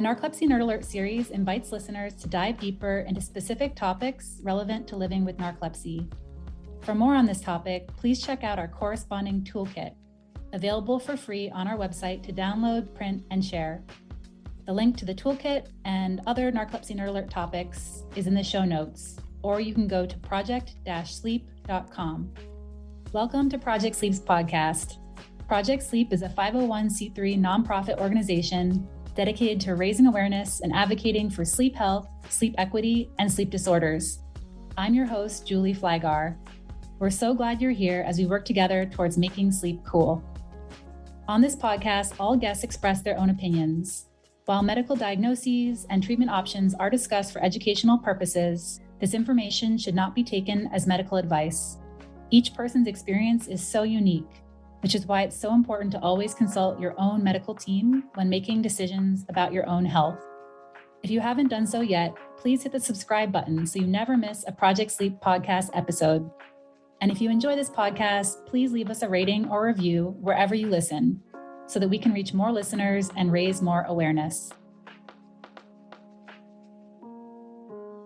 The Narcolepsy Nerd Alert series invites listeners to dive deeper into specific topics relevant to living with narcolepsy. For more on this topic, please check out our corresponding toolkit, available for free on our website to download, print, and share. The link to the toolkit and other Narcolepsy Nerd Alert topics is in the show notes, or you can go to project-sleep.com. Welcome to Project Sleep's podcast. Project Sleep is a 501c3 nonprofit organization dedicated to raising awareness and advocating for sleep health, sleep equity, and sleep disorders. I'm your host, Julie Flygar. We're so glad you're here as we work together towards making sleep cool. On this podcast, all guests express their own opinions. While medical diagnoses and treatment options are discussed for educational purposes, this information should not be taken as medical advice. Each person's experience is so unique, which is why it's so important to always consult your own medical team when making decisions about your own health. If you haven't done so yet, please hit the subscribe button so you never miss a Project Sleep podcast episode. And if you enjoy this podcast, please leave us a rating or review wherever you listen so that we can reach more listeners and raise more awareness.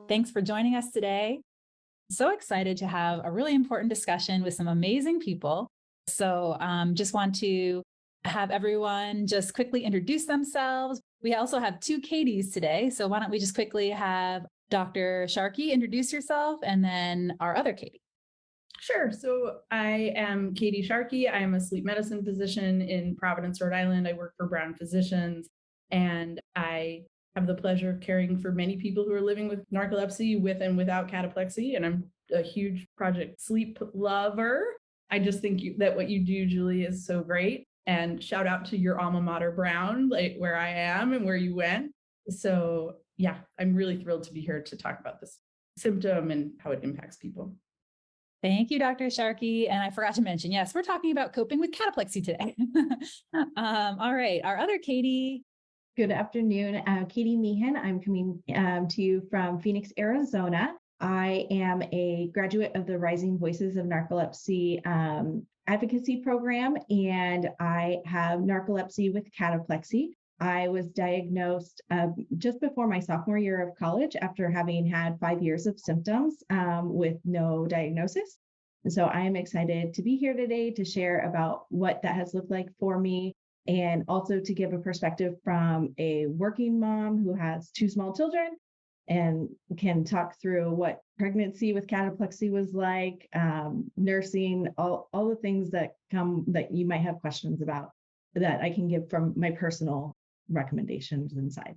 Thanks for joining us today. So excited to have a really important discussion with some amazing people. So just want to have everyone just quickly introduce themselves. We also have two Katies today. So why don't we just quickly have Dr. Sharkey introduce yourself and then our other Katie. Sure. So I am Katie Sharkey. I am a sleep medicine physician in Providence, Rhode Island. I work for Brown Physicians, and I have the pleasure of caring for many people who are living with narcolepsy with and without cataplexy. And I'm a huge Project Sleep lover. I just think that what you do, Julie, is so great. And shout out to your alma mater, Brown, like where I am and where you went. So yeah, I'm really thrilled to be here to talk about this symptom and how it impacts people. Thank you, Dr. Sharkey. And I forgot to mention, yes, we're talking about coping with cataplexy today. All right, our other Katie. Good afternoon, Katie Mehin. I'm coming to you from Phoenix, Arizona. I am a graduate of the Rising Voices of Narcolepsy advocacy program, and I have narcolepsy with cataplexy. I was diagnosed just before my sophomore year of college after having had 5 years of symptoms with no diagnosis. And so I am excited to be here today to share about what that has looked like for me, and also to give a perspective from a working mom who has 2 small children and can talk through what pregnancy with cataplexy was like, nursing, all the things that come that you might have questions about that I can give from my personal recommendations inside.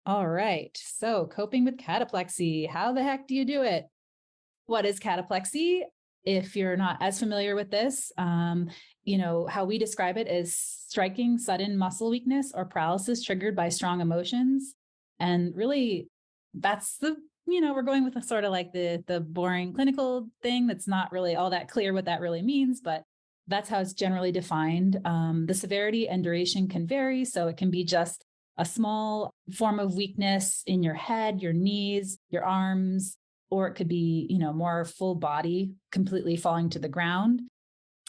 All right. So coping with cataplexy, how the heck do you do it? What is cataplexy? If you're not as familiar with this, how we describe it is striking sudden muscle weakness or paralysis triggered by strong emotions. And really, that's we're going with a sort of like the boring clinical thing that's not really all that clear what that really means, but that's how it's generally defined. The severity and duration can vary. So it can be just a small form of weakness in your head, your knees, your arms, or it could be, more full body completely falling to the ground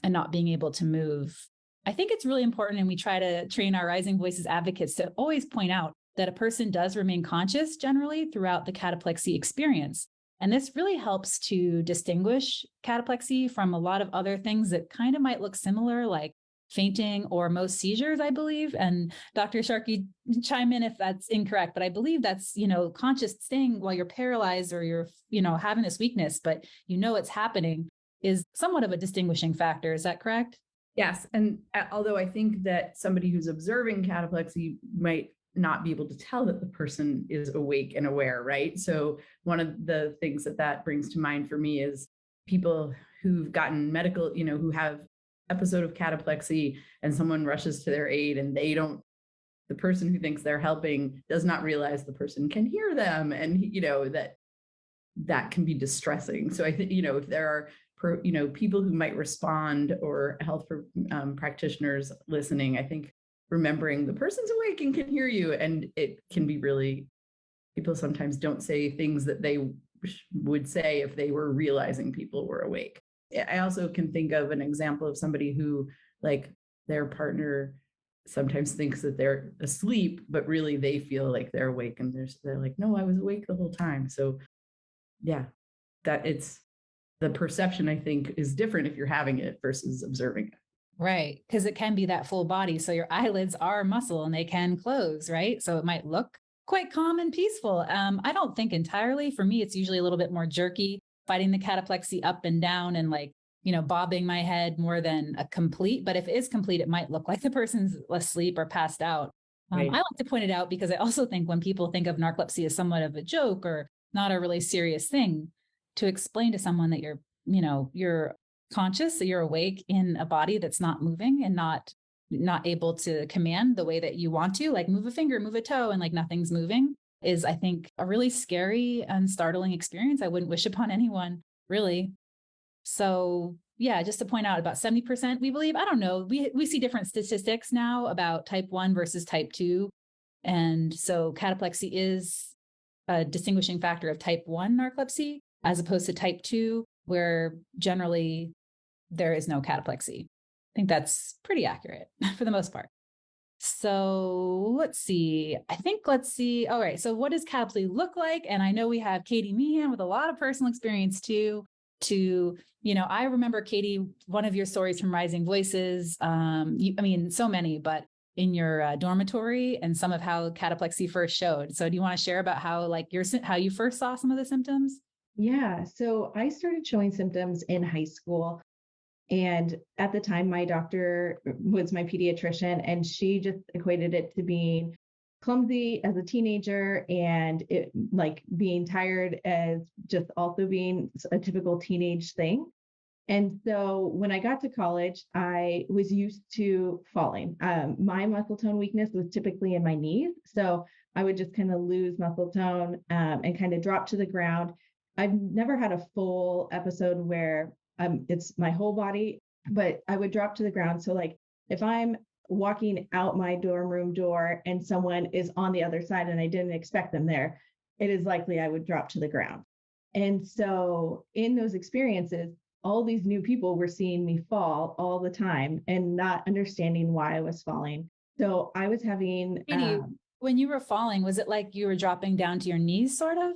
and not being able to move. I think it's really important, and we try to train our Rising Voices advocates to always point out that a person does remain conscious generally throughout the cataplexy experience. And this really helps to distinguish cataplexy from a lot of other things that kind of might look similar, like fainting or most seizures, I believe. And Dr. Sharkey, chime in if that's incorrect, but I believe that's, conscious staying while you're paralyzed or you're, having this weakness, but it's happening is somewhat of a distinguishing factor. Is that correct? Yes. And although I think that somebody who's observing cataplexy might not be able to tell that the person is awake and aware, right? So one of the things that brings to mind for me is people who've gotten medical, who have episode of cataplexy and someone rushes to their aid and the person who thinks they're helping does not realize the person can hear them. And, that can be distressing. So I think, if there are, people who might respond or health practitioners listening, I think remembering the person's awake and can hear you. And it can be really, people sometimes don't say things that they would say if they were realizing people were awake. I also can think of an example of somebody who, like, their partner sometimes thinks that they're asleep, but really they feel like they're awake, and they're like, no, I was awake the whole time. So yeah, that it's the perception, I think, is different if you're having it versus observing it. Right. Because it can be that full body. So your eyelids are muscle and they can close, right? So it might look quite calm and peaceful. I don't think entirely. For me, it's usually a little bit more jerky, fighting the cataplexy up and down and like, bobbing my head more than a complete. But if it is complete, it might look like the person's asleep or passed out. Right. I like to point it out because I also think when people think of narcolepsy as somewhat of a joke or not a really serious thing, to explain to someone that you're conscious, that you're awake in a body that's not moving and not able to command the way that you want to, like move a finger, move a toe, and like nothing's moving, is I think a really scary and startling experience. I wouldn't wish upon anyone, really. So yeah, just to point out, about 70%, we believe, I don't know, we see different statistics now about type 1 versus type 2. And so cataplexy is a distinguishing factor of type 1 narcolepsy as opposed to type 2, where generally there is no cataplexy. I think that's pretty accurate for the most part. So let's see. All right. So what does cataplexy look like? And I know we have Katie Mehin with a lot of personal experience too. I remember, Katie, one of your stories from Rising Voices. So many, but in your dormitory and some of how cataplexy first showed. So do you want to share about how you first saw some of the symptoms? Yeah. So I started showing symptoms in high school. And at the time, my doctor was my pediatrician, and she just equated it to being clumsy as a teenager and it like being tired as just also being a typical teenage thing. And so when I got to college, I was used to falling. My muscle tone weakness was typically in my knees. So I would just kind of lose muscle tone and kind of drop to the ground. I've never had a full episode where it's my whole body, but I would drop to the ground. So like if I'm walking out my dorm room door and someone is on the other side and I didn't expect them there, it is likely I would drop to the ground. And so in those experiences, all these new people were seeing me fall all the time and not understanding why I was falling. So I was having. Katie, when you were falling, was it like you were dropping down to your knees, sort of?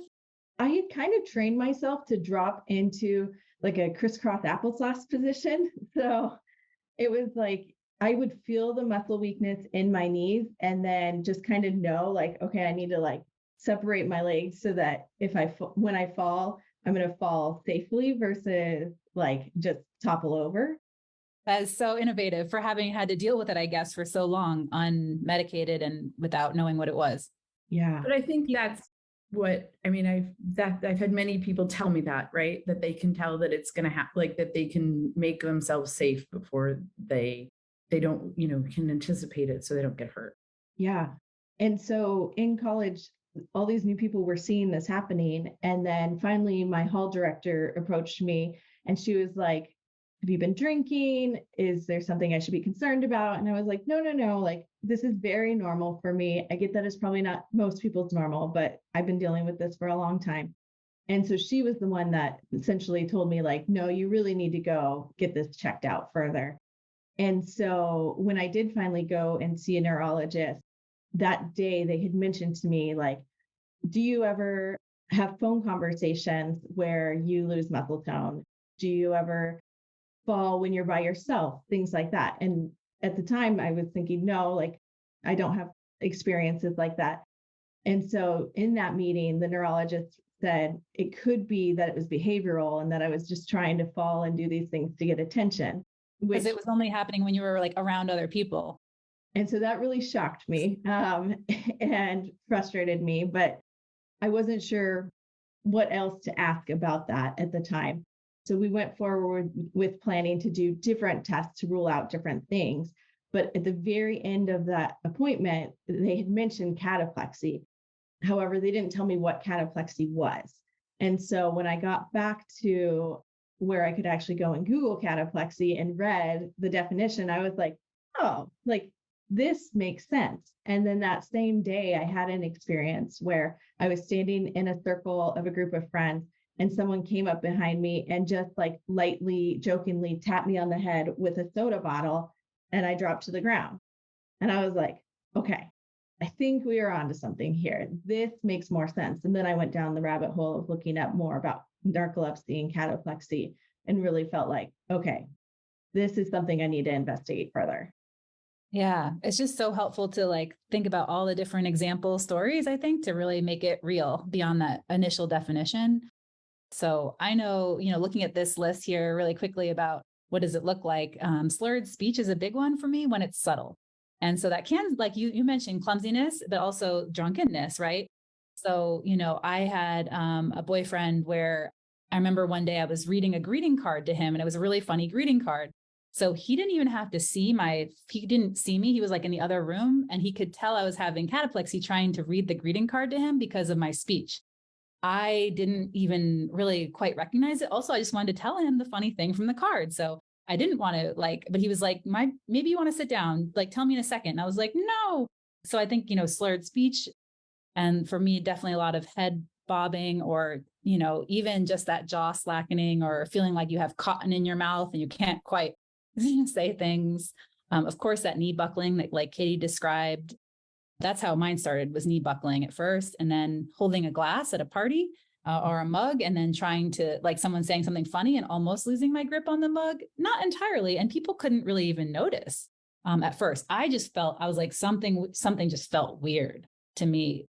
I had kind of trained myself to drop into like a crisscross applesauce position. So it was like I would feel the muscle weakness in my knees and then just kind of know like, okay, I need to like separate my legs so that when I fall, I'm going to fall safely versus like just topple over. That is so innovative for having had to deal with it, I guess, for so long, unmedicated and without knowing what it was. Yeah. But I think that's what, I mean, I've had many people tell me that, right? That they can tell that it's going to happen, like that they can make themselves safe before they don't, can anticipate it so they don't get hurt. Yeah. And so in college, all these new people were seeing this happening. And then finally, my hall director approached me and she was like, have you been drinking? Is there something I should be concerned about? And I was like, no. Like, this is very normal for me. I get that it's probably not most people's normal, but I've been dealing with this for a long time. And so she was the one that essentially told me, like, no, you really need to go get this checked out further. And so when I did finally go and see a neurologist, that day they had mentioned to me, like, do you ever have phone conversations where you lose muscle tone? Do you ever fall when you're by yourself? Things like that. And at the time I was thinking, no, like I don't have experiences like that. And so in that meeting, the neurologist said it could be that it was behavioral and that I was just trying to fall and do these things to get attention. Because it was only happening when you were like around other people. And so that really shocked me and frustrated me, but I wasn't sure what else to ask about that at the time. So we went forward with planning to do different tests to rule out different things. But at the very end of that appointment, they had mentioned cataplexy. However, they didn't tell me what cataplexy was. And so when I got back to where I could actually go and Google cataplexy and read the definition, I was like, oh, like this makes sense. And then that same day, I had an experience where I was standing in a circle of a group of friends and someone came up behind me and just like lightly, jokingly tapped me on the head with a soda bottle and I dropped to the ground. And I was like, okay, I think we are onto something here. This makes more sense. And then I went down the rabbit hole of looking up more about narcolepsy and cataplexy and really felt like, okay, this is something I need to investigate further. Yeah, it's just so helpful to like think about all the different example stories, I think, to really make it real beyond that initial definition. So I know, looking at this list here really quickly about what does it look like, slurred speech is a big one for me when it's subtle. And so that can, like you mentioned clumsiness, but also drunkenness, right? So, I had a boyfriend where I remember one day I was reading a greeting card to him and it was a really funny greeting card. So he didn't even have to he didn't see me. He was like in the other room and he could tell I was having cataplexy trying to read the greeting card to him because of my speech. I didn't even really quite recognize it. Also, I just wanted to tell him the funny thing from the card. So I didn't want to but he was like, maybe you want to sit down, like, tell me in a second. And I was like, no. So I think, slurred speech. And for me, definitely a lot of head bobbing or, even just that jaw slackening or feeling like you have cotton in your mouth and you can't quite say things. Of course, that knee buckling that like Katie described, that's how mine started, was knee buckling at first and then holding a glass at a party or a mug and then trying to like someone saying something funny and almost losing my grip on the mug, not entirely. And people couldn't really even notice at first. I was like, something just felt weird to me.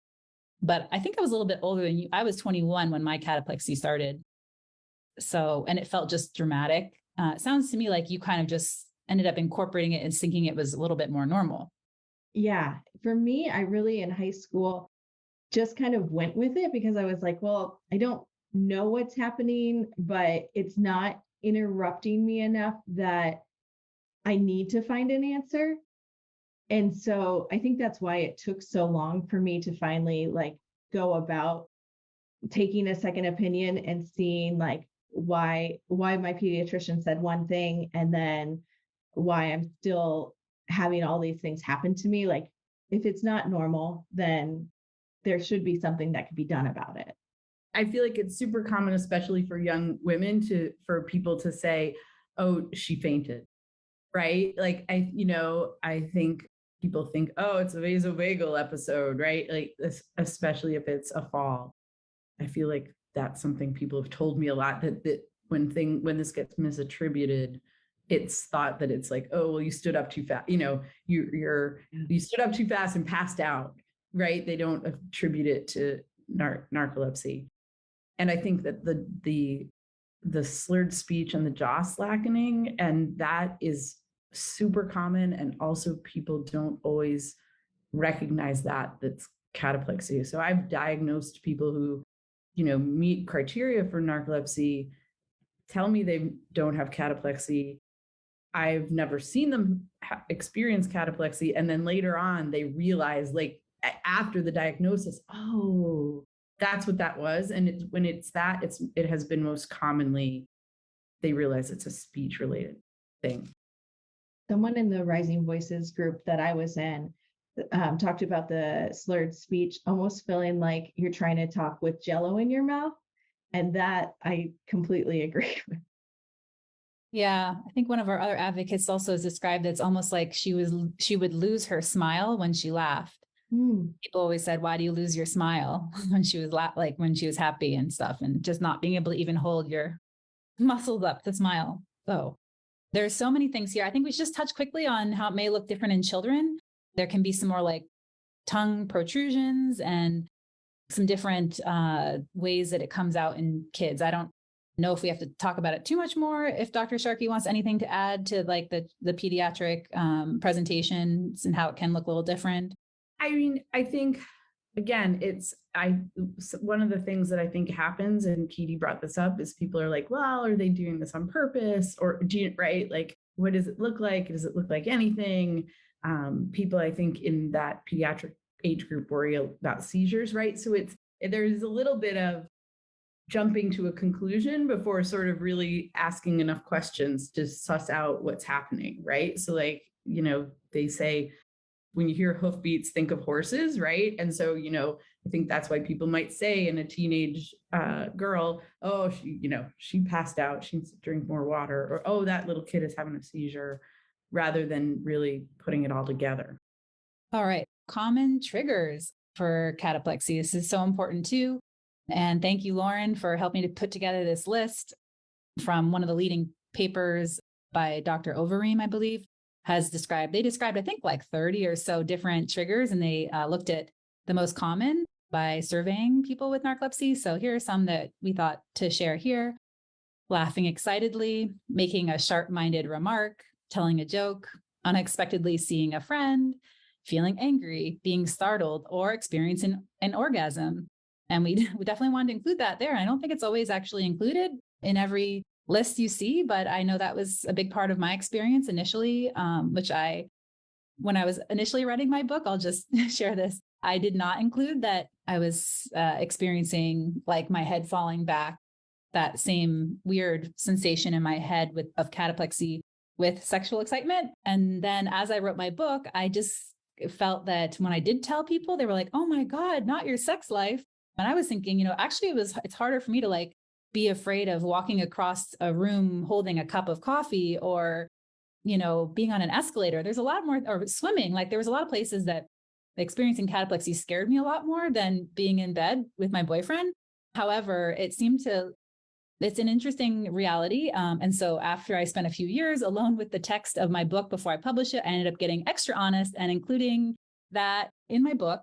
But I think I was a little bit older than you. I was 21 when my cataplexy started. So, and it felt just dramatic. It sounds to me like you kind of just ended up incorporating it and thinking it was a little bit more normal. Yeah. For me, I really in high school just kind of went with it because I was like, well, I don't know what's happening, but it's not interrupting me enough that I need to find an answer. And so I think that's why it took so long for me to finally like go about taking a second opinion and seeing like why my pediatrician said one thing and then why I'm still having all these things happen to me. Like if it's not normal, then there should be something that could be done about it. I feel like it's super common, especially for young women, for people to say, "Oh, she fainted," right? Like I think people think, "Oh, it's a vasovagal episode," right? Like this, especially if it's a fall. I feel like that's something people have told me a lot that when this gets misattributed, it's thought that it's like, oh, well, you stood up too fast. You stood up too fast and passed out, right? They don't attribute it to narcolepsy. And I think that the slurred speech and the jaw slackening, and that is super common. And also people don't always recognize that's cataplexy. So I've diagnosed people who, meet criteria for narcolepsy, tell me they don't have cataplexy. I've never seen them experience cataplexy. And then later on, they realize, like, after the diagnosis, oh, that's what that was. And when it has been most commonly, they realize it's a speech related thing. Someone in the Rising Voices group that I was in talked about the slurred speech almost feeling like you're trying to talk with jello in your mouth. And that I completely agree with. Yeah, I think one of our other advocates also has described it's almost like she would lose her smile when she laughed. People always said, "Why do you lose your smile?" when she was like when she was happy and stuff, and just not being able to even hold your muscles up to smile. So there's so many things here. I think we should just touch quickly on how it may look different in children. There can be some more like tongue protrusions and some different ways that it comes out in kids. I don't know if we have to talk about it too much more. If Dr. Sharkey wants anything to add to like the pediatric presentations and how it can look a little different. I mean, I think again, one of the things that I think happens, and Katie brought this up, is people are like, well, are they doing this on purpose? Or right? Like, what does it look like? Does it look like anything? People, I think, in that pediatric age group worry about seizures, right? So there's a little bit of jumping to a conclusion before sort of really asking enough questions to suss out what's happening, right? So like, they say, when you hear hoofbeats, think of horses, right? And so, I think that's why people might say in a teenage girl, oh, she passed out, she needs to drink more water, or, oh, that little kid is having a seizure, rather than really putting it all together. All right. Common triggers for cataplexy. This is so important too. And thank you, Lauren, for helping to put together this list from one of the leading papers by Dr. Overeem, I believe, they described, I think, like 30 or so different triggers, and they looked at the most common by surveying people with narcolepsy. So here are some that we thought to share here. Laughing excitedly, making a sharp-minded remark, telling a joke, unexpectedly seeing a friend, feeling angry, being startled, or experiencing an orgasm. And we definitely wanted to include that there. I don't think it's always actually included in every list you see, but I know that was a big part of my experience initially, when I was initially writing my book, I'll just share this. I did not include that I was experiencing like my head falling back, that same weird sensation in my head of cataplexy with sexual excitement. And then as I wrote my book, I just felt that when I did tell people, they were like, oh my God, not your sex life. And I was thinking, actually it's harder for me to like be afraid of walking across a room holding a cup of coffee, or, being on an escalator. There's a lot more, or swimming. Like there was a lot of places that experiencing cataplexy scared me a lot more than being in bed with my boyfriend. However, it's an interesting reality. And so after I spent a few years alone with the text of my book before I published it, I ended up getting extra honest and including that in my book.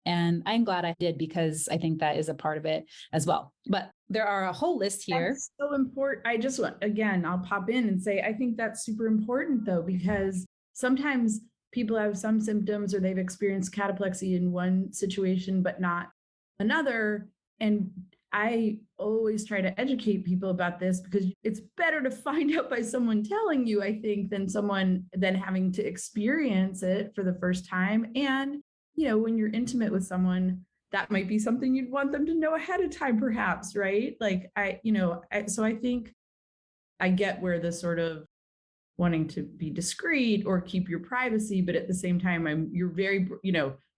And I'm glad I did, because I think that is a part of it as well. But there are a whole list here. That's so important. I just want, again, I'll pop in and say, I think that's super important though, because sometimes people have some symptoms or they've experienced cataplexy in one situation, but not another. And I always try to educate people about this, because it's better to find out by someone telling you, I think, than having to experience it for the first time. And, when you're intimate with someone, that might be something you'd want them to know ahead of time, perhaps, right? Like so I think I get where the sort of wanting to be discreet or keep your privacy, but at the same time, you're very,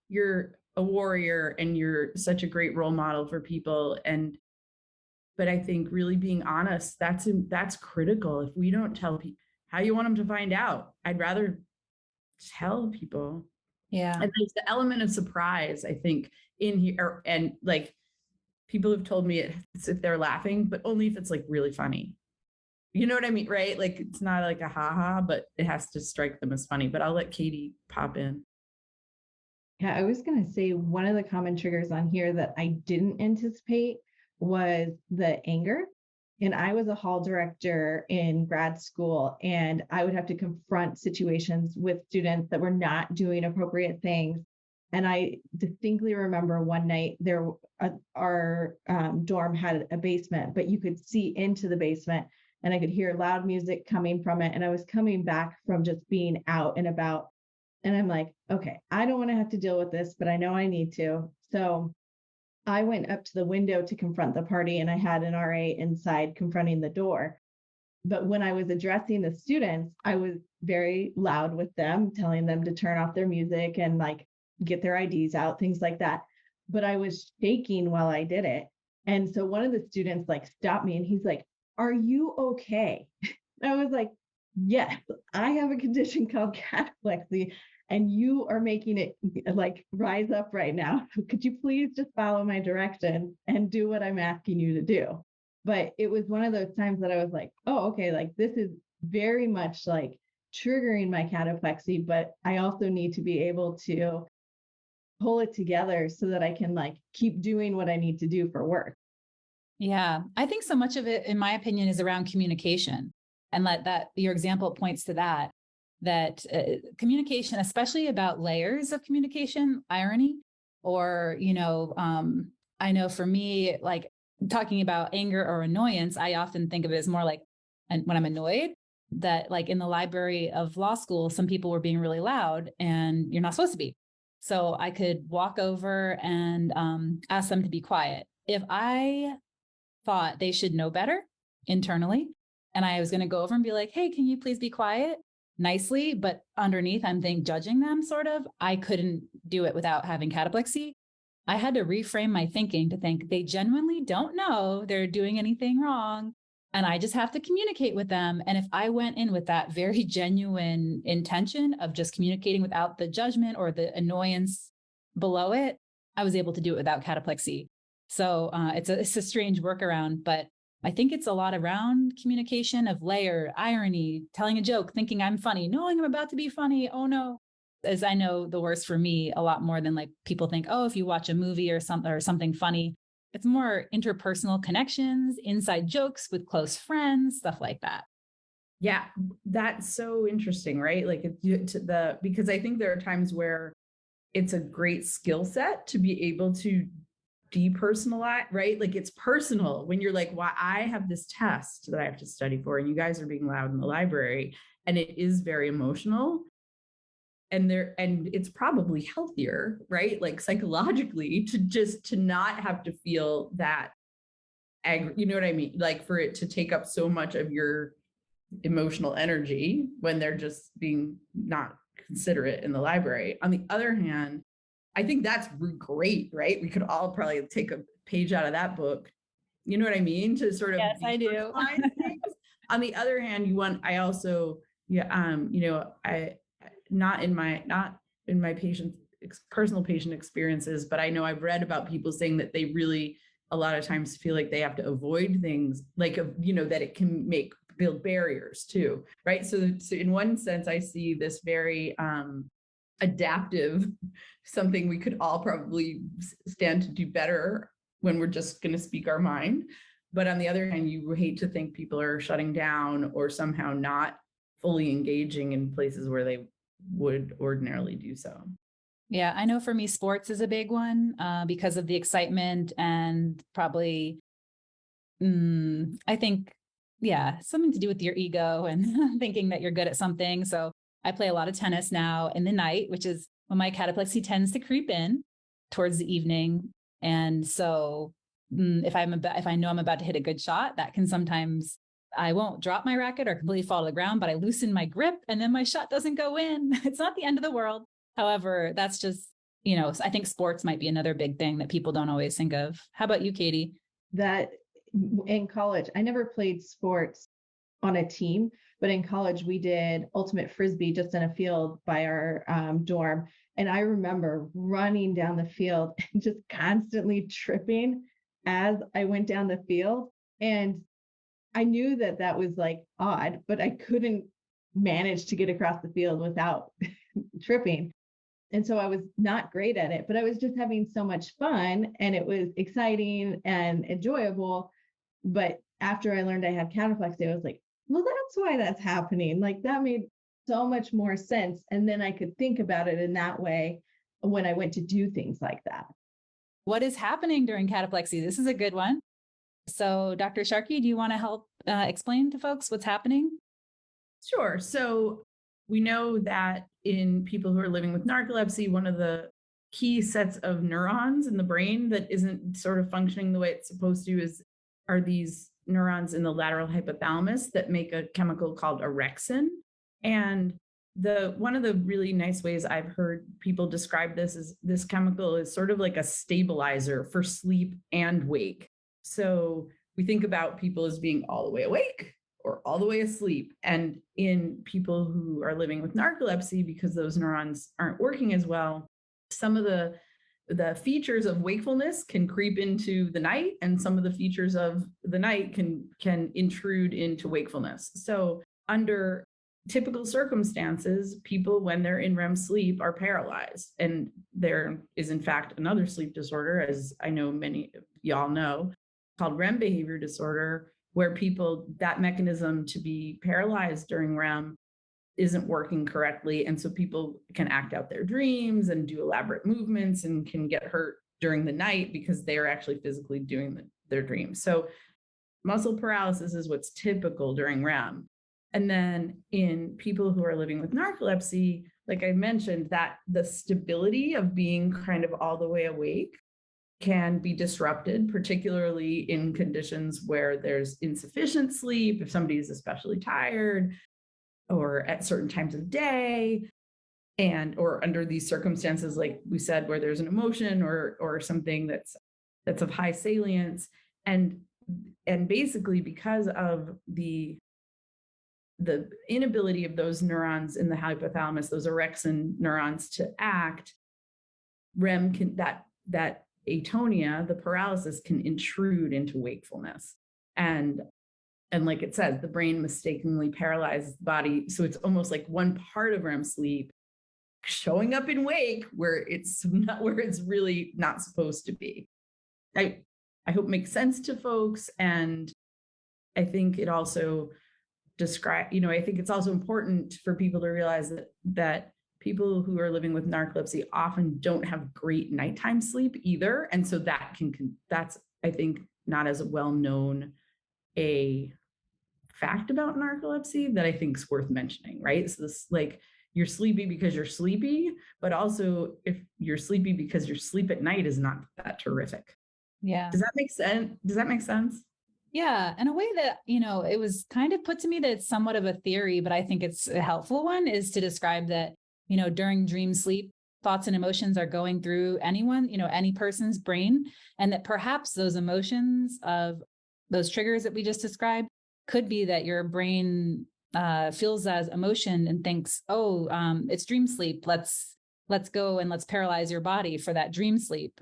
you're a warrior and you're such a great role model for people. But I think really being honest, that's critical. If we don't tell people how you want them to find out, I'd rather tell people. Yeah. And there's the element of surprise, I think, in here. And like people have told me it's if they're laughing, but only if it's like really funny. You know what I mean? Right? Like it's not like a ha-ha, but it has to strike them as funny. But I'll let Katie pop in. Yeah, I was going to say one of the common triggers on here that I didn't anticipate was the anger. And I was a hall director in grad school, and I would have to confront situations with students that were not doing appropriate things. And I distinctly remember one night our dorm had a basement, but you could see into the basement, and I could hear loud music coming from it. And I was coming back from just being out and about. And I'm like, okay, I don't want to have to deal with this, but I know I need to. So I went up to the window to confront the party, and I had an RA inside confronting the door. But when I was addressing the students, I was very loud with them, telling them to turn off their music and like get their IDs out, things like that. But I was shaking while I did it. And so one of the students like stopped me and he's like, "Are you okay?" I was like, "Yes, I have a condition called cataplexy, and you are making it like rise up right now. Could you please just follow my direction and do what I'm asking you to do?" But it was one of those times that I was like, oh, okay, like this is very much like triggering my cataplexy, but I also need to be able to pull it together so that I can like keep doing what I need to do for work. Yeah. I think so much of it, in my opinion, is around communication. And that your example points to that communication, especially about layers of communication, irony, or, I know for me, like talking about anger or annoyance, I often think of it as more like, and when I'm annoyed, that like in the library of law school, some people were being really loud and you're not supposed to be. So I could walk over and ask them to be quiet. If I thought they should know better internally, and I was going to go over and be like, "Hey, can you please be quiet?" nicely, but underneath I'm judging them sort of. I couldn't do it without having cataplexy. I had to reframe my thinking to think they genuinely don't know they're doing anything wrong. and I just have to communicate with them. And if I went in with that very genuine intention of just communicating without the judgment or the annoyance below it, I was able to do it without cataplexy. So it's a strange workaround, but I think it's a lot around communication of layer, irony, telling a joke, thinking I'm funny, knowing I'm about to be funny. Oh no. As I know, the worst for me a lot more than like people think, oh, if you watch a movie or something funny, it's more interpersonal connections, inside jokes with close friends, stuff like that. Yeah, that's so interesting, right? Like because I think there are times where it's a great skill set to be able to depersonalize, right? Like it's personal when you're like, well, I have this test that I have to study for, and you guys are being loud in the library, and it is very emotional. And it's probably healthier, right? Like psychologically to not have to feel that you know what I mean? Like for it to take up so much of your emotional energy when they're just being not considerate in the library. On the other hand, I think that's great, right? We could all probably take a page out of that book. You know what I mean? To sort of Yes, I do. things. On the other hand, not in my personal patient experiences, but I know I've read about people saying that they really a lot of times feel like they have to avoid things like, that it can build barriers too, right? So in one sense, I see this very adaptive, something we could all probably stand to do better when we're just going to speak our mind. But on the other hand, you hate to think people are shutting down or somehow not fully engaging in places where they would ordinarily do so. Yeah, I know for me, sports is a big one because of the excitement and probably, I think, yeah, something to do with your ego and thinking that you're good at something. So I play a lot of tennis now in the night, which is when my cataplexy tends to creep in towards the evening. And so if I know I'm about to hit a good shot, that can sometimes, I won't drop my racket or completely fall to the ground, but I loosen my grip and then my shot doesn't go in. It's not the end of the world. However, that's just, I think sports might be another big thing that people don't always think of. How about you, Katie? That in college, I never played sports on a team, but in college we did ultimate frisbee just in a field by our dorm. And I remember running down the field and just constantly tripping as I went down the field. And I knew that was like odd, but I couldn't manage to get across the field without tripping. And so I was not great at it, but I was just having so much fun and it was exciting and enjoyable. But after I learned I had cataplexy, I was like, well, that's why that's happening. Like that made so much more sense. And then I could think about it in that way when I went to do things like that. What is happening during cataplexy? This is a good one. So Dr. Sharkey, do you want to help explain to folks what's happening? Sure. So we know that in people who are living with narcolepsy, one of the key sets of neurons in the brain that isn't sort of functioning the way it's supposed to are these neurons in the lateral hypothalamus that make a chemical called orexin. And one of the really nice ways I've heard people describe this is this chemical is sort of like a stabilizer for sleep and wake. So we think about people as being all the way awake or all the way asleep. And in people who are living with narcolepsy, because those neurons aren't working as well, some of the features of wakefulness can creep into the night, and some of the features of the night can intrude into wakefulness. So under typical circumstances, people, when they're in REM sleep, are paralyzed. And there is, in fact, another sleep disorder, as I know many of y'all know, called REM behavior disorder, where that mechanism to be paralyzed during REM isn't working correctly. And so people can act out their dreams and do elaborate movements and can get hurt during the night because they're actually physically doing their dreams. So muscle paralysis is what's typical during REM. And then in people who are living with narcolepsy, like I mentioned, that the stability of being kind of all the way awake can be disrupted, particularly in conditions where there's insufficient sleep, if somebody is especially tired, or at certain times of day, or under these circumstances, like we said, where there's an emotion or something that's of high salience. And basically because of the inability of those neurons in the hypothalamus, those orexin neurons, to act, REM can, that atonia, the paralysis, can intrude into wakefulness. And like it says, the brain mistakenly paralyzes the body. So it's almost like one part of REM sleep showing up in wake where it's really not supposed to be. I hope it makes sense to folks. And I think it also I think it's also important for people to realize that people who are living with narcolepsy often don't have great nighttime sleep either. And so that's, I think, not as well known a fact about narcolepsy that I think is worth mentioning, right? So this, like, you're sleepy because you're sleepy, but also if you're sleepy because your sleep at night is not that terrific. Yeah. Does that make sense? Yeah. In a way that, it was kind of put to me that it's somewhat of a theory, but I think it's a helpful one, is to describe that, during dream sleep, thoughts and emotions are going through any person's brain, and that perhaps those emotions of those triggers that we just described could be that your brain feels as emotion and thinks, oh, it's dream sleep. Let's go and let's paralyze your body for that dream sleep,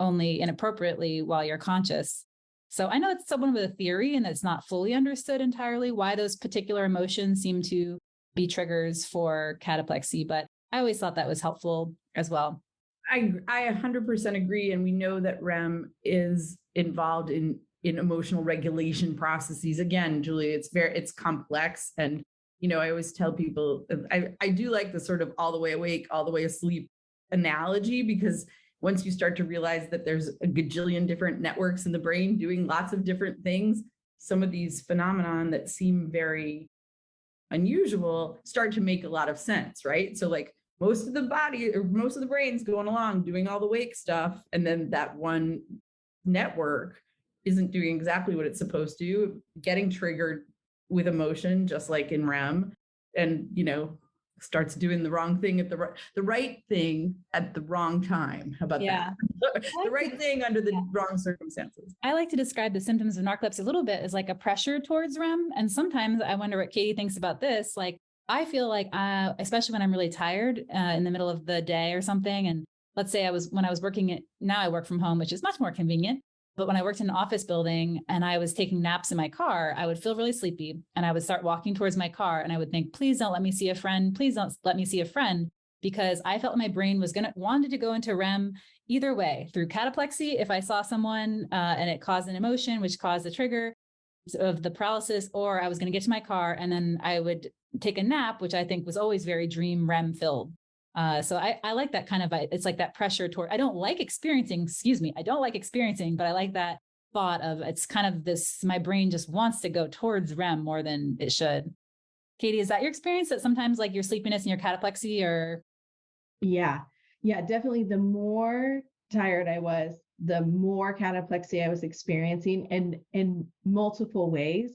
only inappropriately while you're conscious. So I know it's somewhat of a theory and it's not fully understood entirely why those particular emotions seem to be triggers for cataplexy, but I always thought that was helpful as well. I 100% agree. And we know that REM is involved in emotional regulation processes. Again, Julie, it's complex. And, I always tell people, I do like the sort of all the way awake, all the way asleep analogy, because once you start to realize that there's a gajillion different networks in the brain doing lots of different things, some of these phenomenon that seem very unusual start to make a lot of sense, right? So like most of the body or most of the brain's going along doing all the wake stuff, and then that one network isn't doing exactly what it's supposed to, getting triggered with emotion, just like in REM, and starts doing the wrong thing at the right thing at the wrong time. How about that? The right thing under the wrong circumstances. I like to describe the symptoms of narcolepsy a little bit as like a pressure towards REM. And sometimes I wonder what Katie thinks about this. Like, I feel like, especially when I'm really tired in the middle of the day or something. And let's say when I was working now I work from home, which is much more convenient. But when I worked in an office building and I was taking naps in my car, I would feel really sleepy and I would start walking towards my car and I would think, please don't let me see a friend. Please don't let me see a friend, because I felt my brain was wanted to go into REM either way, through cataplexy. If I saw someone and it caused an emotion, which caused the trigger of the paralysis, or I was going to get to my car and then I would take a nap, which I think was always very dream REM filled. So I like that kind of, it's like that pressure toward, I don't like experiencing, but I like that thought of, it's kind of this, my brain just wants to go towards REM more than it should. Katie, is that your experience, that sometimes like your sleepiness and your cataplexy or? Yeah, definitely. The more tired I was, the more cataplexy I was experiencing, and in multiple ways.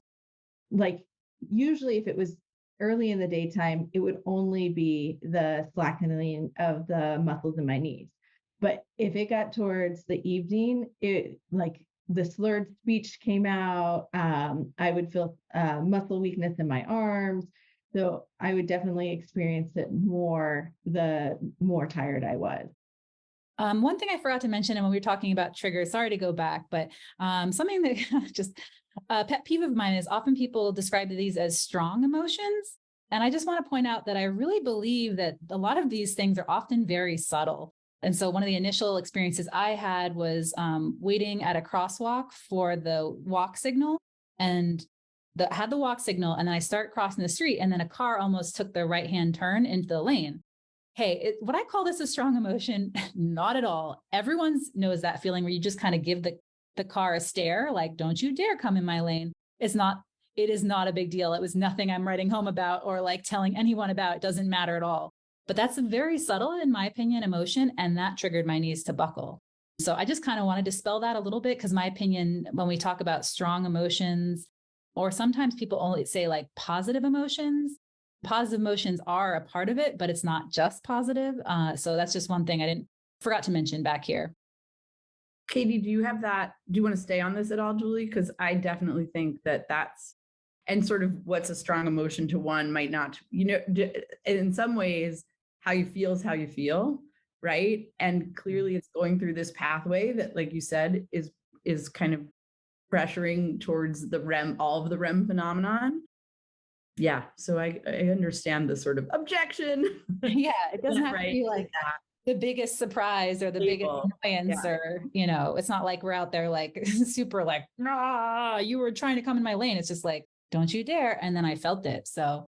Like usually if it was early in the daytime, it would only be the slackening of the muscles in my knees. But if it got towards the evening, it like the slurred speech came out. I would feel muscle weakness in my arms. So I would definitely experience it more the more tired I was. One thing I forgot to mention, and when we were talking about triggers, sorry to go back, but something that just a pet peeve of mine is often people describe these as strong emotions. And I just want to point out that I really believe that a lot of these things are often very subtle. And so one of the initial experiences I had was waiting at a crosswalk for the walk signal, and had the walk signal, and then I start crossing the street, and then a car almost took the right-hand turn into the lane. Hey, would I call this a strong emotion? Not at all. Everyone knows that feeling where you just kind of give the car a stare, like, don't you dare come in my lane. It is not a big deal. It was nothing I'm writing home about or like telling anyone about. It doesn't matter at all. But that's a very subtle, in my opinion, emotion. And that triggered my knees to buckle. So I just kind of want to dispel that a little bit, because my opinion, when we talk about strong emotions, or sometimes people only say like positive emotions are a part of it, but it's not just positive. So that's just one thing I forgot to mention back here. Katie, do you have that? Do you want to stay on this at all, Julie? Because I definitely think that that's, and sort of what's a strong emotion to one might not, in some ways, how you feel is how you feel, right? And clearly it's going through this pathway that, like you said, is kind of pressuring towards the REM, all of the REM phenomenon. Yeah. So I understand the sort of objection. Yeah, it doesn't have right? to be like the biggest surprise or the biggest annoyance, or, it's not like we're out there like super like, nah, you were trying to come in my lane. It's just like, don't you dare. And then I felt it. So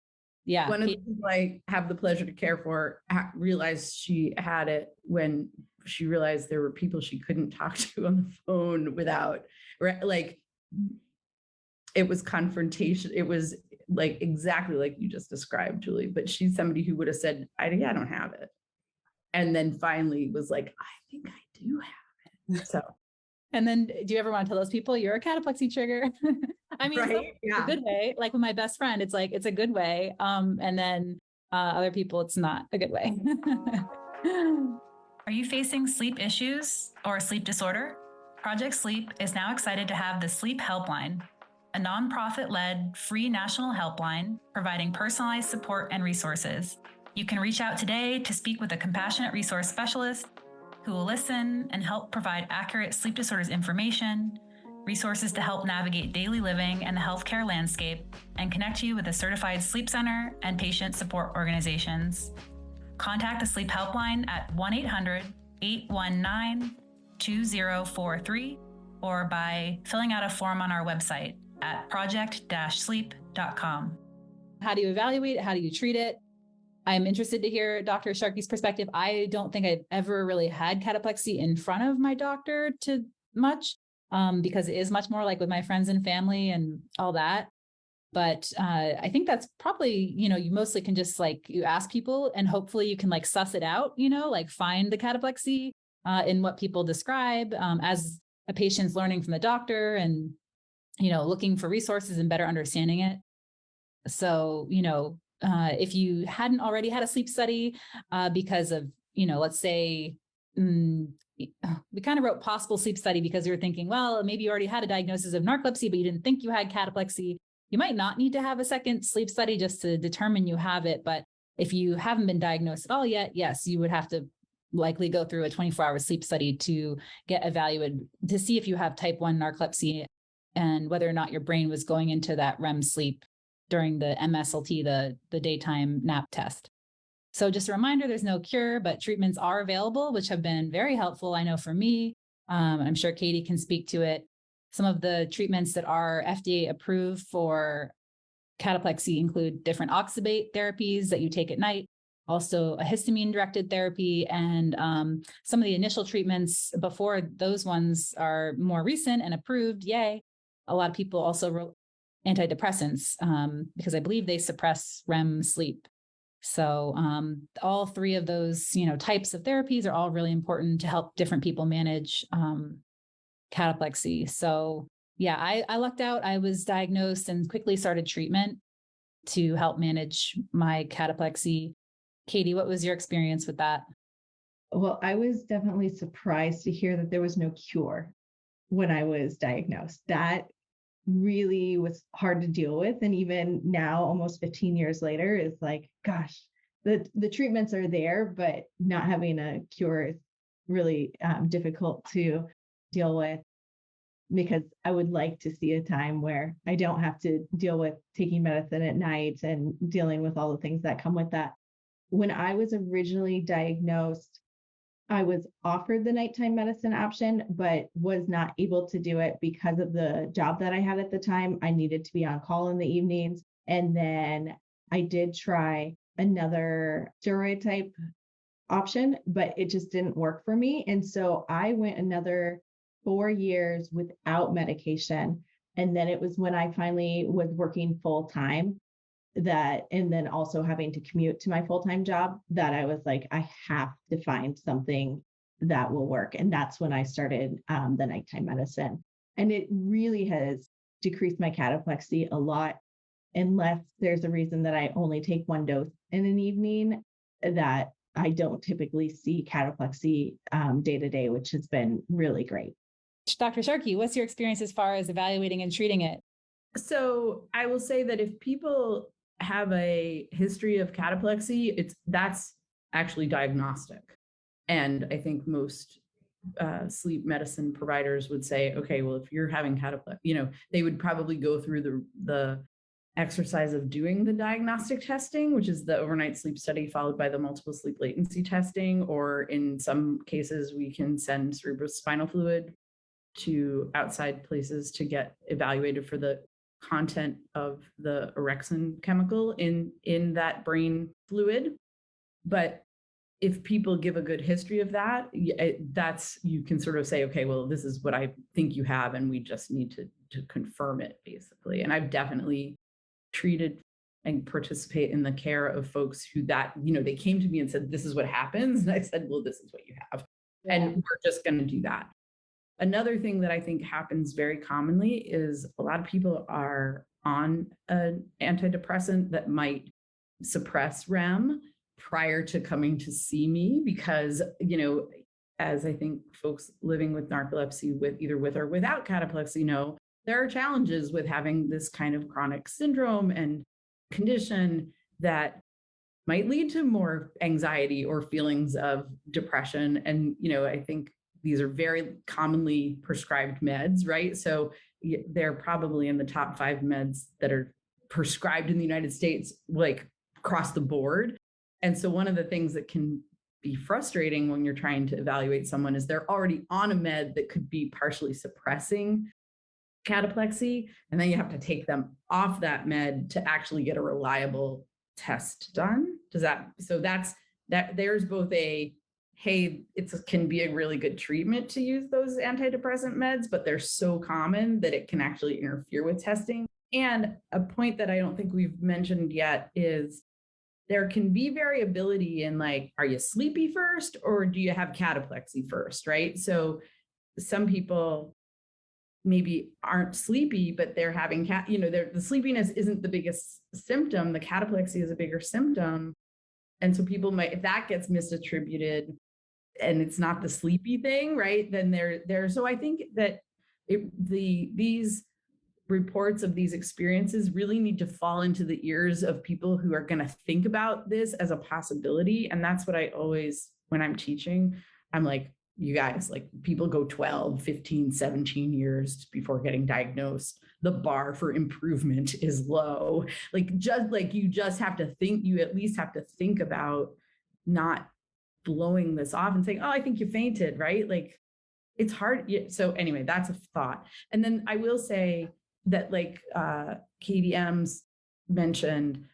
yeah. One of the people I have the pleasure to care for realized she had it when she realized there were people she couldn't talk to on the phone without, like, it was confrontation. It was like exactly like you just described, Julie, but she's somebody who would have said, I don't have it. And then finally was like, I think I do have it. So. And then do you ever want to tell those people you're a cataplexy trigger? I mean, right? A good way, like with my best friend, it's like, it's a good way. And then other people, it's not a good way. Are you facing sleep issues or a sleep disorder? Project Sleep is now excited to have the Sleep Helpline, a nonprofit-led free national helpline providing personalized support and resources. You can reach out today to speak with a compassionate resource specialist who will listen and help provide accurate sleep disorders information, resources to help navigate daily living and the healthcare landscape, and connect you with a certified sleep center and patient support organizations. Contact the Sleep Helpline at 1-800-819-2043 or by filling out a form on our website at project-sleep.com. How do you evaluate it? How do you treat it? I'm interested to hear Dr. Sharkey's perspective. I don't think I've ever really had cataplexy in front of my doctor too much, because it is much more like with my friends and family and all that. But I think that's probably, you mostly can just like, you ask people and hopefully you can like suss it out, like find the cataplexy in what people describe, as a patient's learning from the doctor and, looking for resources and better understanding it. So, if you hadn't already had a sleep study because of, let's say, we kind of wrote possible sleep study because we were thinking, well, maybe you already had a diagnosis of narcolepsy, but you didn't think you had cataplexy. You might not need to have a second sleep study just to determine you have it. But if you haven't been diagnosed at all yet, yes, you would have to likely go through a 24-hour sleep study to get evaluated to see if you have type 1 narcolepsy and whether or not your brain was going into that REM sleep during the MSLT, the daytime nap test. So just a reminder, there's no cure, but treatments are available, which have been very helpful. I know for me, I'm sure Katie can speak to it. Some of the treatments that are FDA approved for cataplexy include different oxybate therapies that you take at night, also a histamine-directed therapy, and some of the initial treatments before those ones are more recent and approved, yay. A lot of people also antidepressants because I believe they suppress REM sleep. So all three of those, types of therapies are all really important to help different people manage cataplexy. So yeah, I lucked out. I was diagnosed and quickly started treatment to help manage my cataplexy. Katie, what was your experience with that? Well, I was definitely surprised to hear that there was no cure when I was diagnosed. That really was hard to deal with. And even now, almost 15 years later, is like, gosh, the treatments are there, but not having a cure is really difficult to deal with, because I would like to see a time where I don't have to deal with taking medicine at night and dealing with all the things that come with that. When I was originally diagnosed, I was offered the nighttime medicine option, but was not able to do it because of the job that I had at the time. I needed to be on call in the evenings. And then I did try another steroid type option, but it just didn't work for me. And so I went another 4 years without medication. And then it was when I finally was working full time and then also having to commute to my full-time job, that I was like, I have to find something that will work. And that's when I started the nighttime medicine. And it really has decreased my cataplexy a lot, unless there's a reason that I only take one dose in an evening, that I don't typically see cataplexy day to day, which has been really great. Dr. Sharkey, what's your experience as far as evaluating and treating it? So I will say that if people have a history of cataplexy, that's actually diagnostic. And I think most sleep medicine providers would say, okay, well, if you're having cataplexy, they would probably go through the exercise of doing the diagnostic testing, which is the overnight sleep study followed by the multiple sleep latency testing, or in some cases, we can send cerebrospinal fluid to outside places to get evaluated for the content of the orexin chemical in that brain fluid. But if people give a good history of that, you can sort of say, okay, well, this is what I think you have, and we just need to confirm it, basically. And I've definitely treated and participate in the care of folks who they came to me and said, this is what happens. And I said, well, this is what you have. Yeah. And we're just going to do that. Another thing that I think happens very commonly is a lot of people are on an antidepressant that might suppress REM prior to coming to see me because, as I think folks living with narcolepsy either with or without cataplexy know, there are challenges with having this kind of chronic syndrome and condition that might lead to more anxiety or feelings of depression. And, I think these are very commonly prescribed meds, right? So they're probably in the top 5 meds that are prescribed in the United States, like across the board. And so one of the things that can be frustrating when you're trying to evaluate someone is they're already on a med that could be partially suppressing cataplexy. And then you have to take them off that med to actually get a reliable test done. There's both hey, it can be a really good treatment to use those antidepressant meds, but they're so common that it can actually interfere with testing. And a point that I don't think we've mentioned yet is there can be variability in are you sleepy first or do you have cataplexy first, right? So some people maybe aren't sleepy, but they're having the sleepiness isn't the biggest symptom. The cataplexy is a bigger symptom. And so people might, if that gets misattributed and it's not the sleepy thing, right? Then so I think that these reports of these experiences really need to fall into the ears of people who are going to think about this as a possibility. And that's what I always, when I'm teaching, I'm like, you guys, people go 12, 15, 17 years before getting diagnosed. The bar for improvement is low. You at least have to think about not blowing this off and saying, oh, I think you fainted, right? It's hard. So anyway, that's a thought. And then I will say that Katie M's mentioned,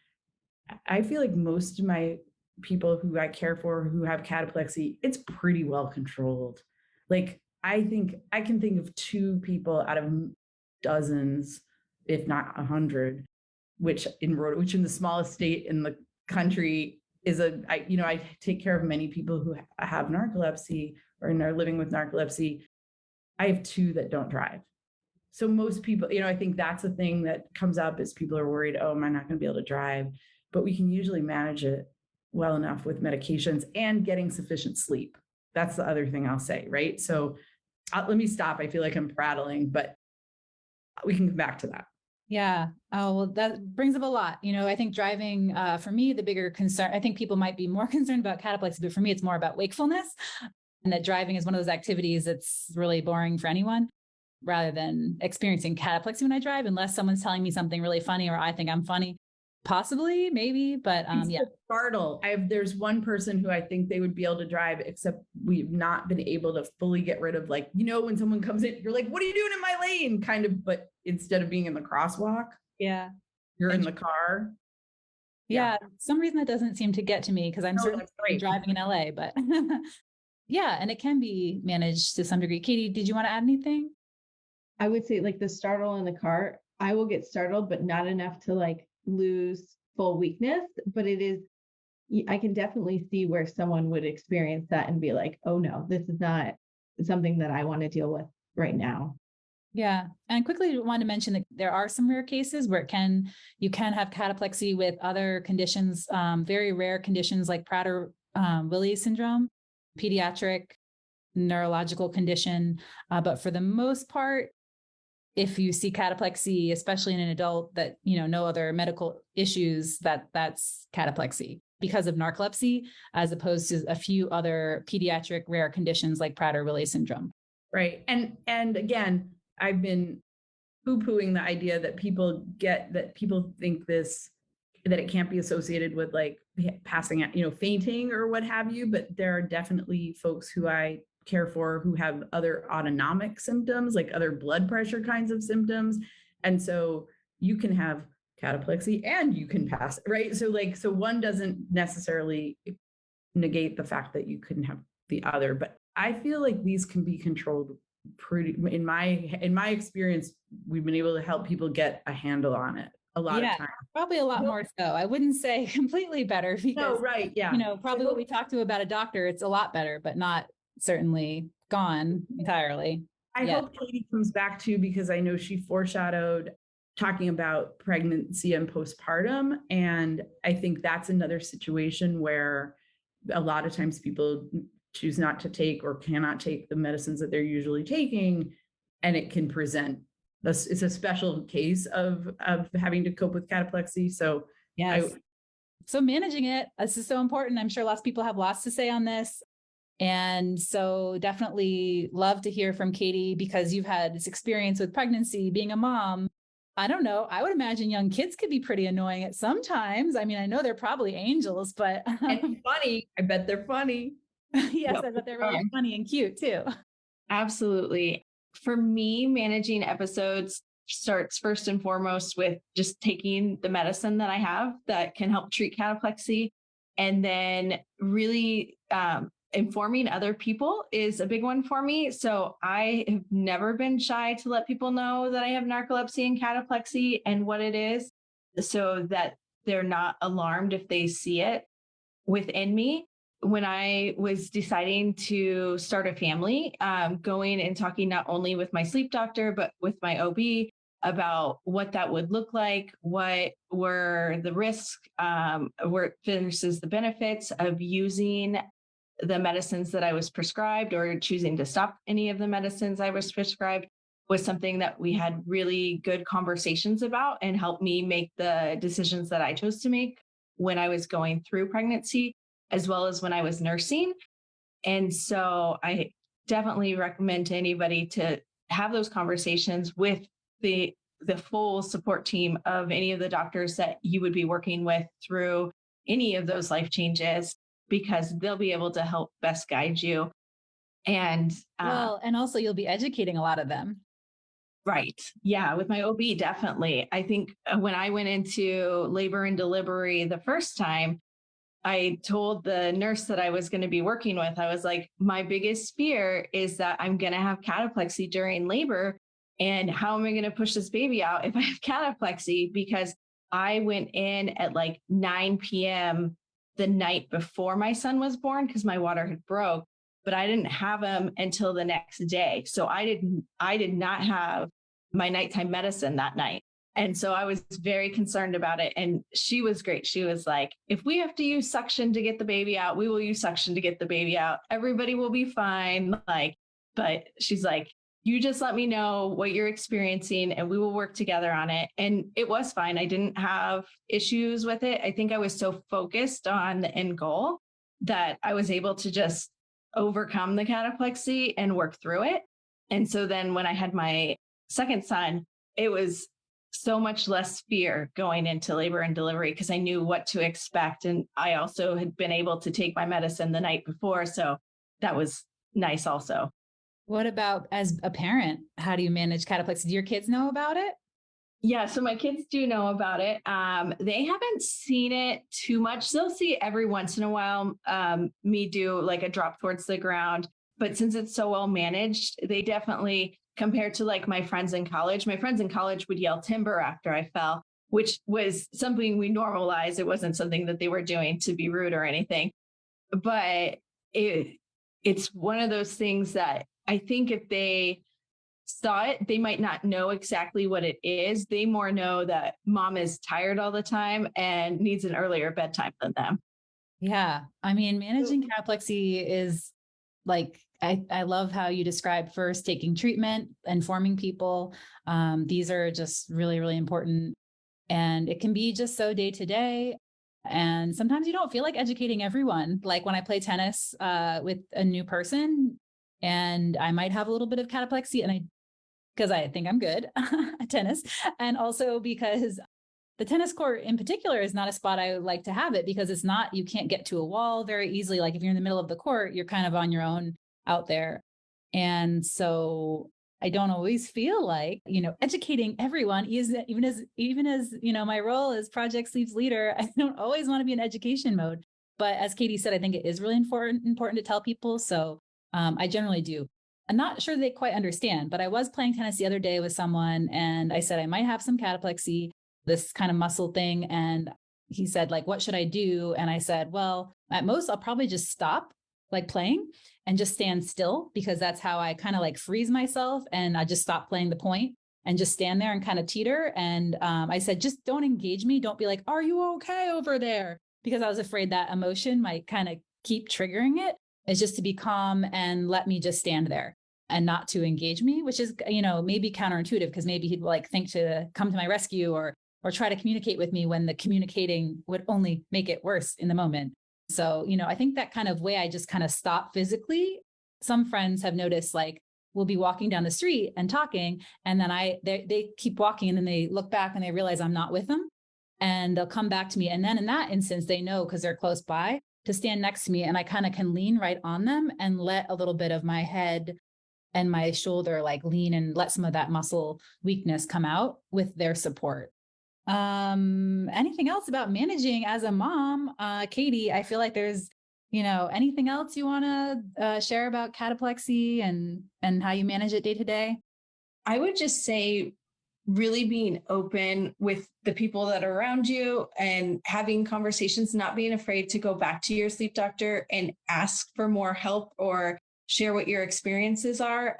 I feel like most of my people who I care for who have cataplexy, it's pretty well controlled. I think I can think of 2 people out of dozens, if not 100, which in the smallest state in the country I take care of many people who have narcolepsy or are living with narcolepsy. I have 2 that don't drive. So most people, I think that's a thing that comes up is people are worried, oh, am I not going to be able to drive? But we can usually manage it well enough with medications and getting sufficient sleep. That's the other thing I'll say, right? So let me stop. I feel like I'm prattling, but we can come back to that. Yeah. Oh, well, that brings up a lot. I think driving, for me, the bigger concern, I think people might be more concerned about cataplexy, but for me, it's more about wakefulness, and that driving is one of those activities that's really boring for anyone, rather than experiencing cataplexy when I drive, unless someone's telling me something really funny or I think I'm funny. Possibly, maybe, but yeah. Startle. There's one person who I think they would be able to drive, except we've not been able to fully get rid of when someone comes in, you're like, what are you doing in my lane? Kind of, but instead of being in the crosswalk, yeah, you're in the car. Yeah. Some reason that doesn't seem to get to me because I'm certainly driving in LA, but yeah, and it can be managed to some degree. Katie, did you want to add anything? I would say the startle in the car, I will get startled, but not enough to lose full weakness. But I can definitely see where someone would experience that and be like, oh no, this is not something that I want to deal with right now. Yeah. And quickly want to mention that there are some rare cases where you can have cataplexy with other conditions, very rare conditions like Prader-Willi syndrome, pediatric neurological condition. But for the most part, if you see cataplexy, especially in an adult that, no other medical issues, that's cataplexy because of narcolepsy, as opposed to a few other pediatric rare conditions like Prader-Willi syndrome. Right. And again, I've been poo-pooing the idea that people think that it can't be associated with like passing out, fainting or what have you. But there are definitely folks who I care for who have other autonomic symptoms, like other blood pressure kinds of symptoms. And so you can have cataplexy and you can pass it, right? So one doesn't necessarily negate the fact that you couldn't have the other, but I feel like these can be controlled pretty, in my experience, we've been able to help people get a handle on it a lot of times. Probably a lot more so. I wouldn't say completely better because, right. Yeah. Probably what we talked to about a doctor, it's a lot better, but not certainly gone entirely. I hope Katie comes back to, because I know she foreshadowed talking about pregnancy and postpartum. And I think that's another situation where a lot of times people choose not to take or cannot take the medicines that they're usually taking. And it can present, it's a special case of having to cope with cataplexy. So yes. So managing it, this is so important. I'm sure lots of people have lots to say on this. And so definitely love to hear from Katie, because you've had this experience with pregnancy, being a mom. I don't know. I would imagine young kids could be pretty annoying at sometimes. I mean, I know they're probably angels, but and funny. I bet they're funny. Yes, yep. I bet they're really funny and cute too. Absolutely. For me, managing episodes starts first and foremost with just taking the medicine that I have that can help treat cataplexy. And then really informing other people is a big one for me. So I have never been shy to let people know that I have narcolepsy and cataplexy and what it is, so that they're not alarmed if they see it within me. When I was deciding to start a family, going and talking not only with my sleep doctor, but with my OB about what that would look like, what were the risks versus the benefits of using the medicines that I was prescribed or choosing to stop any of the medicines I was prescribed, was something that we had really good conversations about and helped me make the decisions that I chose to make when I was going through pregnancy, as well as when I was nursing. And so I definitely recommend to anybody to have those conversations with the full support team of any of the doctors that you would be working with through any of those life changes, because they'll be able to help best guide you. And and also you'll be educating a lot of them. Right. Yeah. With my OB, definitely. I think when I went into labor and delivery the first time, I told the nurse that I was going to be working with, I was like, my biggest fear is that I'm going to have cataplexy during labor. And how am I going to push this baby out if I have cataplexy? Because I went in at like 9 p.m. the night before my son was born, because my water had broke, but I didn't have him until the next day. So I did not have my nighttime medicine that night. And so I was very concerned about it. And she was great. She was like, if we have to use suction to get the baby out, we will use suction to get the baby out. Everybody will be fine. But she's like, you just let me know what you're experiencing and we will work together on it. And it was fine. I didn't have issues with it. I think I was so focused on the end goal that I was able to just overcome the cataplexy and work through it. And so then when I had my second son, it was so much less fear going into labor and delivery, because I knew what to expect. And I also had been able to take my medicine the night before. So that was nice also. What about as a parent? How do you manage cataplexy? Do your kids know about it? Yeah, so my kids do know about it. They haven't seen it too much. They'll see every once in a while me do like a drop towards the ground. But since it's so well managed, they definitely, compared to like my friends in college would yell timber after I fell, which was something we normalized. It wasn't something that they were doing to be rude or anything. But it's one of those things that I think if they saw it, they might not know exactly what it is. They more know that mom is tired all the time and needs an earlier bedtime than them. Yeah. I mean, managing cataplexy is like, I love how you describe first taking treatment, informing people. These are just really, really important. And it can be just so day to day. And sometimes you don't feel like educating everyone. Like when I play tennis with a new person, and I might have a little bit of cataplexy, and because I think I'm good at tennis, and also because the tennis court in particular is not a spot I would like to have it, because it's not, you can't get to a wall very easily. Like if you're in the middle of the court, you're kind of on your own out there. And so I don't always feel like, educating everyone is, even as, my role as Project Sleep's leader, I don't always want to be in education mode. But as Katie said, I think it is really important to tell people. So I generally do. I'm not sure they quite understand, but I was playing tennis the other day with someone, and I said I might have some cataplexy, this kind of muscle thing. And he said, like, what should I do? And I said, well, at most, I'll probably just stop like playing and just stand still, because that's how I kind of like freeze myself. And I just stop playing the point and just stand there and kind of teeter. And I said, just don't engage me. Don't be like, are you okay over there? Because I was afraid that emotion might kind of keep triggering it. It's just to be calm and let me just stand there and not to engage me, which is, maybe counterintuitive, because maybe he'd like think to come to my rescue or try to communicate with me, when the communicating would only make it worse in the moment. So, I think that kind of way I just kind of stop physically. Some friends have noticed, like, we'll be walking down the street and talking, and then they keep walking, and then they look back and they realize I'm not with them, and they'll come back to me. And then in that instance, they know, because they're close by, to stand next to me, and I kind of can lean right on them and let a little bit of my head and my shoulder like lean, and let some of that muscle weakness come out with their support. Anything else about managing as a mom? Katie, I feel like there's, anything else you want to share about cataplexy and how you manage it day to day? I would just say really being open with the people that are around you and having conversations, not being afraid to go back to your sleep doctor and ask for more help or share what your experiences are.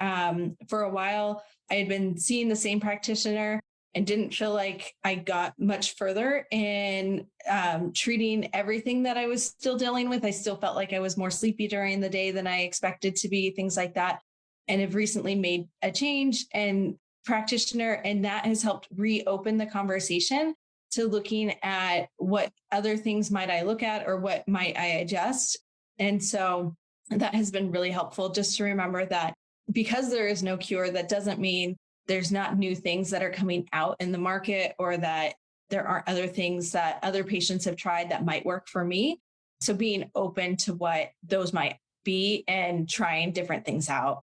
For a while, I had been seeing the same practitioner and didn't feel like I got much further in treating everything that I was still dealing with. I still felt like I was more sleepy during the day than I expected to be, things like that. And have recently made a change and practitioner, and that has helped reopen the conversation to looking at what other things might I look at or what might I adjust. And so that has been really helpful, just to remember that because there is no cure, that doesn't mean there's not new things that are coming out in the market, or that there aren't other things that other patients have tried that might work for me. So being open to what those might be and trying different things out.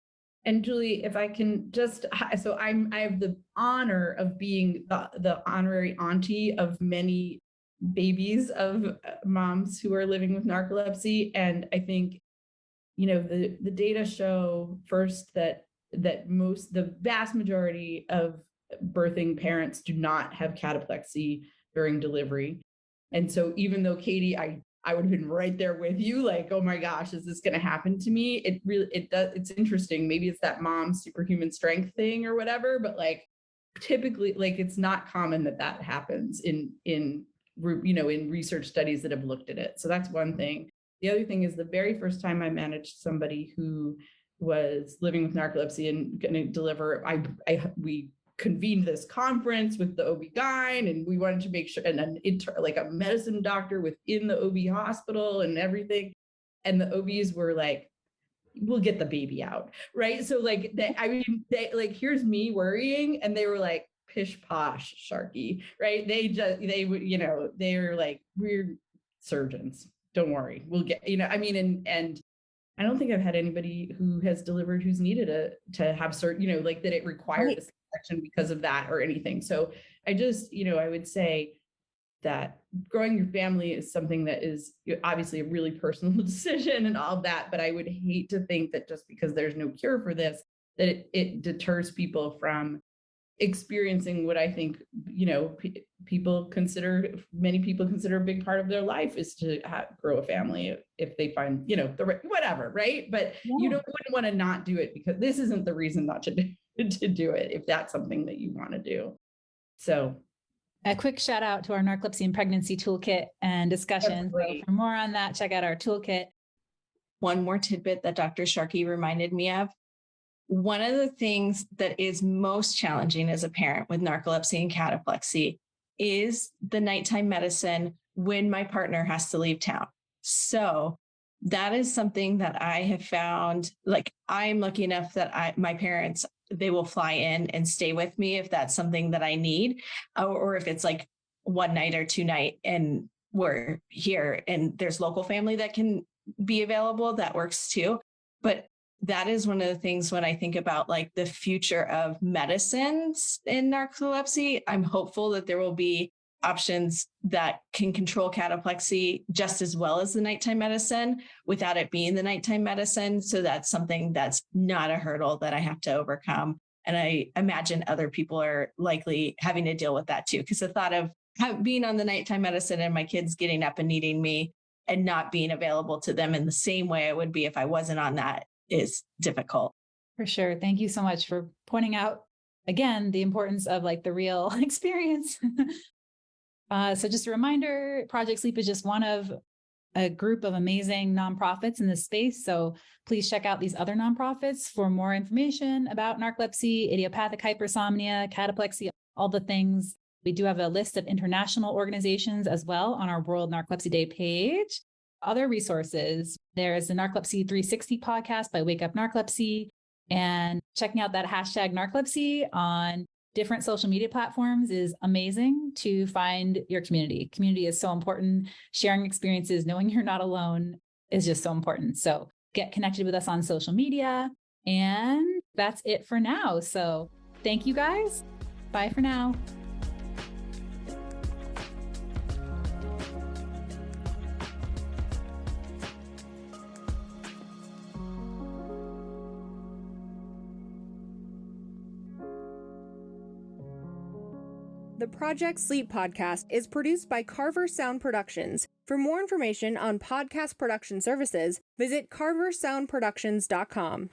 And Julie, if I can just, so I have the honor of being the honorary auntie of many babies of moms who are living with narcolepsy. And I think, the data show first that the vast majority of birthing parents do not have cataplexy during delivery. And so even though Katie, I would have been right there with you, like, oh my gosh, is this going to happen to me? It's interesting. Maybe it's that mom superhuman strength thing or whatever, but like typically, like, it's not common that happens in research studies that have looked at it. So that's one thing. The other thing is, the very first time I managed somebody who was living with narcolepsy and going to deliver, we convened this conference with the OB-GYN, and we wanted to make sure, and like a medicine doctor within the OB hospital and everything. And the OBs were like, we'll get the baby out. Right. So like, they like, here's me worrying. And they were like, pish posh, Sharkey. Right. They were like, we're surgeons. Don't worry. We'll get, and I don't think I've had anybody who has delivered who's needed to have certain, like that it required a C-section because of that or anything. So I just, I would say that growing your family is something that is obviously a really personal decision and all of that. But I would hate to think that just because there's no cure for this, that it deters people from experiencing what I think, many people consider a big part of their life is to grow a family if they find, the right, whatever. Right. But you wouldn't want to not do it, because this isn't the reason not to do it, if that's something that you want to do. So a quick shout out to our Narcolepsy and Pregnancy Toolkit and discussion. So for more on that, check out our toolkit. one more tidbit that Dr. Sharkey reminded me of. One of the things that is most challenging as a parent with narcolepsy and cataplexy is the nighttime medicine when my partner has to leave town. So that is something that I have found, like I'm lucky enough that my parents, they will fly in and stay with me if that's something that I need, or if it's like one night or two night and we're here and there's local family that can be available, that works too. But that is one of the things when I think about like the future of medicines in narcolepsy, I'm hopeful that there will be options that can control cataplexy just as well as the nighttime medicine without it being the nighttime medicine. So that's something that's not a hurdle that I have to overcome. And I imagine other people are likely having to deal with that too, because the thought of being on the nighttime medicine and my kids getting up and needing me and not being available to them in the same way I would be if I wasn't on that is difficult. For sure. Thank you so much for pointing out, again, the importance of like the real experience. So just a reminder, Project Sleep is just one of a group of amazing nonprofits in this space. So please check out these other nonprofits for more information about narcolepsy, idiopathic hypersomnia, cataplexy, all the things. We do have a list of international organizations as well on our World Narcolepsy Day page. Other resources, there's the Narcolepsy 360 podcast by Wake Up Narcolepsy, and checking out that hashtag narcolepsy on different social media platforms is amazing to find your community. Community is so important. Sharing experiences, knowing you're not alone is just so important. So get connected with us on social media. And that's it for now. So thank you guys. Bye for now. The Project Sleep podcast is produced by Carver Sound Productions. For more information on podcast production services, visit carversoundproductions.com.